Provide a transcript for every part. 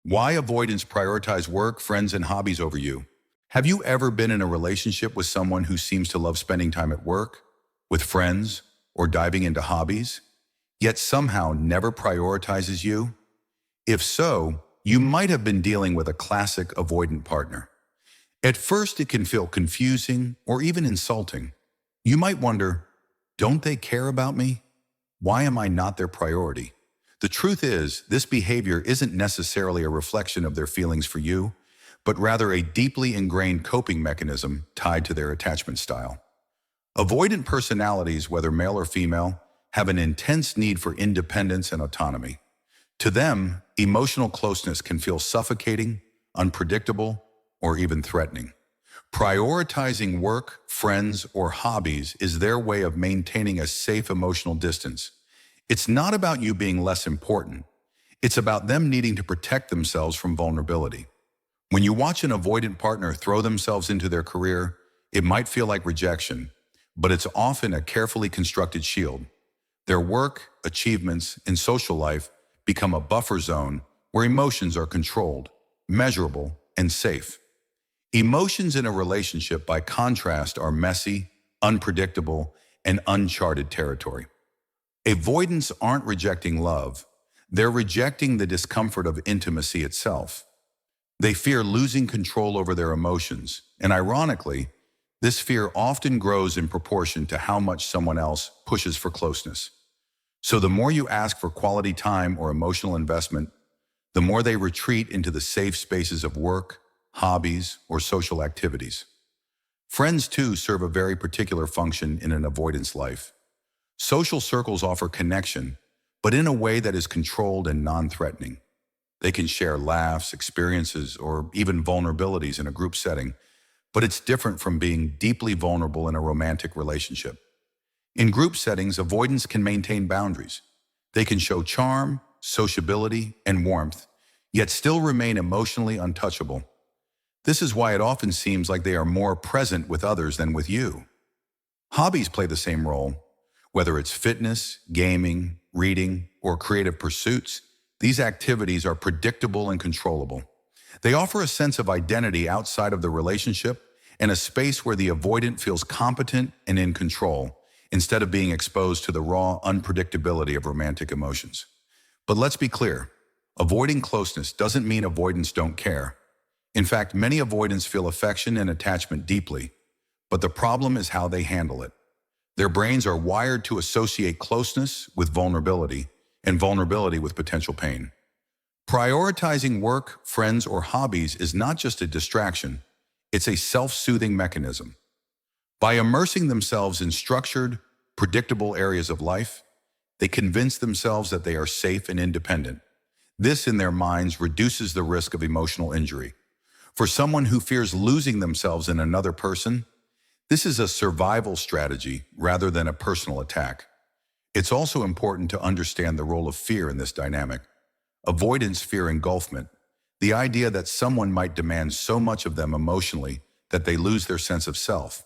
Why avoidants prioritize work, friends, and hobbies over you? Have you ever been in a relationship with someone who seems to love spending time at work, with friends, or diving into hobbies, yet somehow never prioritizes you? If so, you might have been dealing with a classic avoidant partner. At first, it can feel confusing or even insulting. You might wonder, don't they care about me? Why am I not their priority? The truth is, this behavior isn't necessarily a reflection of their feelings for you, but rather a deeply ingrained coping mechanism tied to their attachment style. Avoidant personalities, whether male or female, have an intense need for independence and autonomy. To them, emotional closeness can feel suffocating, unpredictable, or even threatening. Prioritizing work, friends, or hobbies is their way of maintaining a safe emotional distance. It's not about you being less important. It's about them needing to protect themselves from vulnerability. When you watch an avoidant partner throw themselves into their career, it might feel like rejection, but it's often a carefully constructed shield. Their work, achievements, and social life become a buffer zone where emotions are controlled, measurable, and safe. Emotions in a relationship, by contrast, are messy, unpredictable, and uncharted territory. Avoidants aren't rejecting love. They're rejecting the discomfort of intimacy itself. They fear losing control over their emotions, and ironically, this fear often grows in proportion to how much someone else pushes for closeness. So the more you ask for quality time or emotional investment, the more they retreat into the safe spaces of work, hobbies, or social activities. Friends, too, serve a very particular function in an avoidance life. Social circles offer connection, but in a way that is controlled and non-threatening. They can share laughs, experiences, or even vulnerabilities in a group setting, but it's different from being deeply vulnerable in a romantic relationship. In group settings, avoidants can maintain boundaries. They can show charm, sociability, and warmth, yet still remain emotionally untouchable. This is why it often seems like they are more present with others than with you. Hobbies play the same role. Whether it's fitness, gaming, reading, or creative pursuits, these activities are predictable and controllable. They offer a sense of identity outside of the relationship and a space where the avoidant feels competent and in control, instead of being exposed to the raw unpredictability of romantic emotions. But let's be clear, avoiding closeness doesn't mean avoidants don't care. In fact, many avoidants feel affection and attachment deeply, but the problem is how they handle it. Their brains are wired to associate closeness with vulnerability and vulnerability with potential pain. Prioritizing work, friends, or hobbies is not just a distraction, it's a self-soothing mechanism. By immersing themselves in structured, predictable areas of life, they convince themselves that they are safe and independent. This, in their minds, reduces the risk of emotional injury. For someone who fears losing themselves in another person, this is a survival strategy rather than a personal attack. It's also important to understand the role of fear in this dynamic. Avoidance fear engulfment, the idea that someone might demand so much of them emotionally that they lose their sense of self.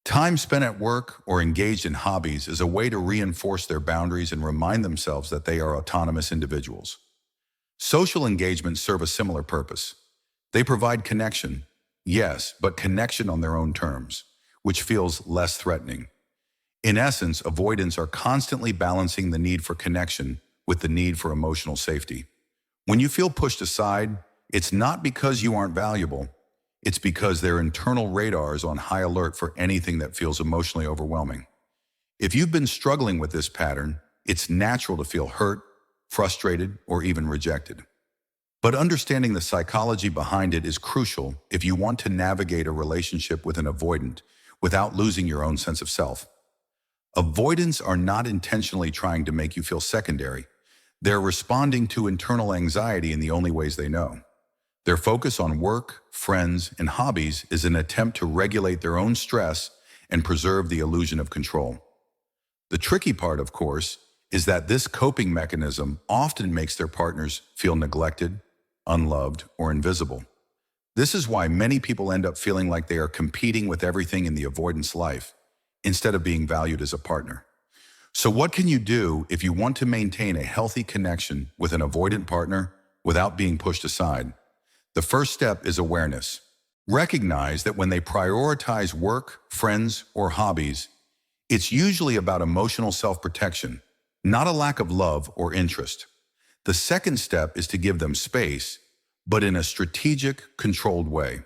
Time spent at work or engaged in hobbies is a way to reinforce their boundaries and remind themselves that they are autonomous individuals. Social engagements serve a similar purpose. They provide connection, yes, but connection on their own terms, which feels less threatening. In essence, avoidants are constantly balancing the need for connection with the need for emotional safety. When you feel pushed aside, it's not because you aren't valuable. It's because their internal radar is on high alert for anything that feels emotionally overwhelming. If you've been struggling with this pattern, it's natural to feel hurt, frustrated, or even rejected. But understanding the psychology behind it is crucial if you want to navigate a relationship with an avoidant without losing your own sense of self. Avoidants are not intentionally trying to make you feel secondary. They're responding to internal anxiety in the only ways they know. Their focus on work, friends, and hobbies is an attempt to regulate their own stress and preserve the illusion of control. The tricky part, of course, is that this coping mechanism often makes their partners feel neglected, unloved, or invisible. This is why many people end up feeling like they are competing with everything in the avoidance life, instead of being valued as a partner. So what can you do if you want to maintain a healthy connection with an avoidant partner without being pushed aside. The first step is awareness. Recognize that when they prioritize work, friends, or hobbies, it's usually about emotional self-protection, not a lack of love or interest. The second step is to give them space, but in a strategic, controlled way.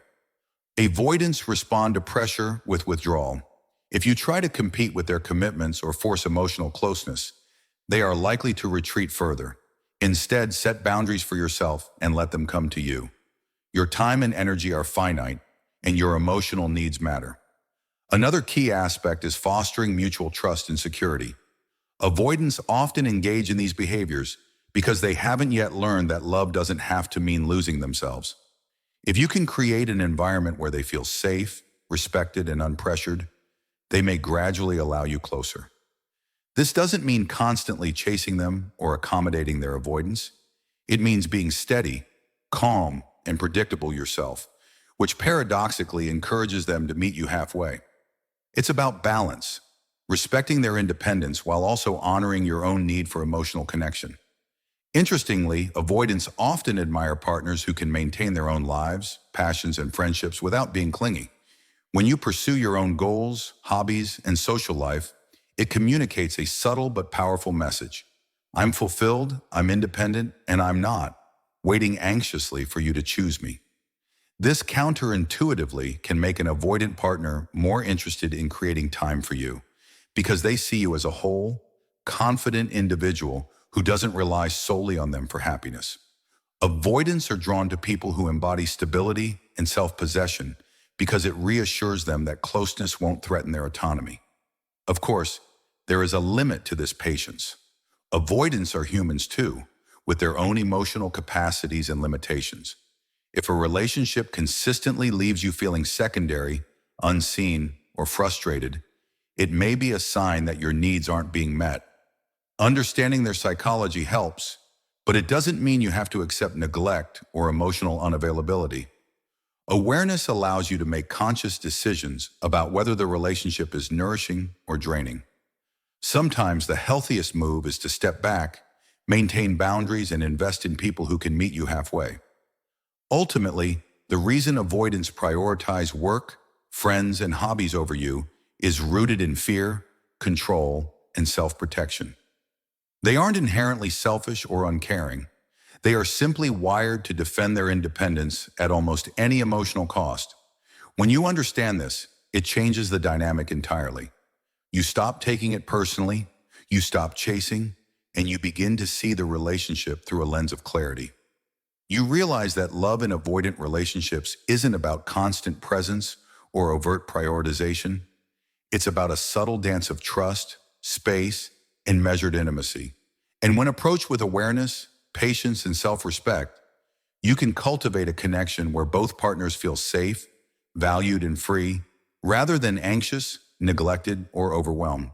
Avoidants respond to pressure with withdrawal. If you try to compete with their commitments or force emotional closeness, they are likely to retreat further. Instead, set boundaries for yourself and let them come to you. Your time and energy are finite, and your emotional needs matter. Another key aspect is fostering mutual trust and security. Avoidants often engage in these behaviors because they haven't yet learned that love doesn't have to mean losing themselves. If you can create an environment where they feel safe, respected, and unpressured, they may gradually allow you closer. This doesn't mean constantly chasing them or accommodating their avoidance. It means being steady, calm, and predictable yourself, which paradoxically encourages them to meet you halfway. It's about balance, respecting their independence while also honoring your own need for emotional connection. Interestingly, avoidants often admire partners who can maintain their own lives, passions, and friendships without being clingy. When you pursue your own goals, hobbies, and social life, it communicates a subtle but powerful message. I'm fulfilled, I'm independent, and I'm not waiting anxiously for you to choose me. This counterintuitively can make an avoidant partner more interested in creating time for you because they see you as a whole, confident individual who doesn't rely solely on them for happiness. Avoidants are drawn to people who embody stability and self-possession because it reassures them that closeness won't threaten their autonomy. Of course, there is a limit to this patience. Avoidants are humans too, with their own emotional capacities and limitations. If a relationship consistently leaves you feeling secondary, unseen, or frustrated, it may be a sign that your needs aren't being met. Understanding their psychology helps, but it doesn't mean you have to accept neglect or emotional unavailability. Awareness allows you to make conscious decisions about whether the relationship is nourishing or draining. Sometimes the healthiest move is to step back, maintain boundaries, and invest in people who can meet you halfway. Ultimately, the reason avoidants prioritize work, friends, and hobbies over you is rooted in fear, control, and self-protection. They aren't inherently selfish or uncaring. They are simply wired to defend their independence at almost any emotional cost. When you understand this, it changes the dynamic entirely. You stop taking it personally, you stop chasing, and you begin to see the relationship through a lens of clarity. You realize that love in avoidant relationships isn't about constant presence or overt prioritization. It's about a subtle dance of trust, space, and measured intimacy. And when approached with awareness, patience, and self-respect, you can cultivate a connection where both partners feel safe, valued, and free, rather than anxious, neglected, or overwhelmed.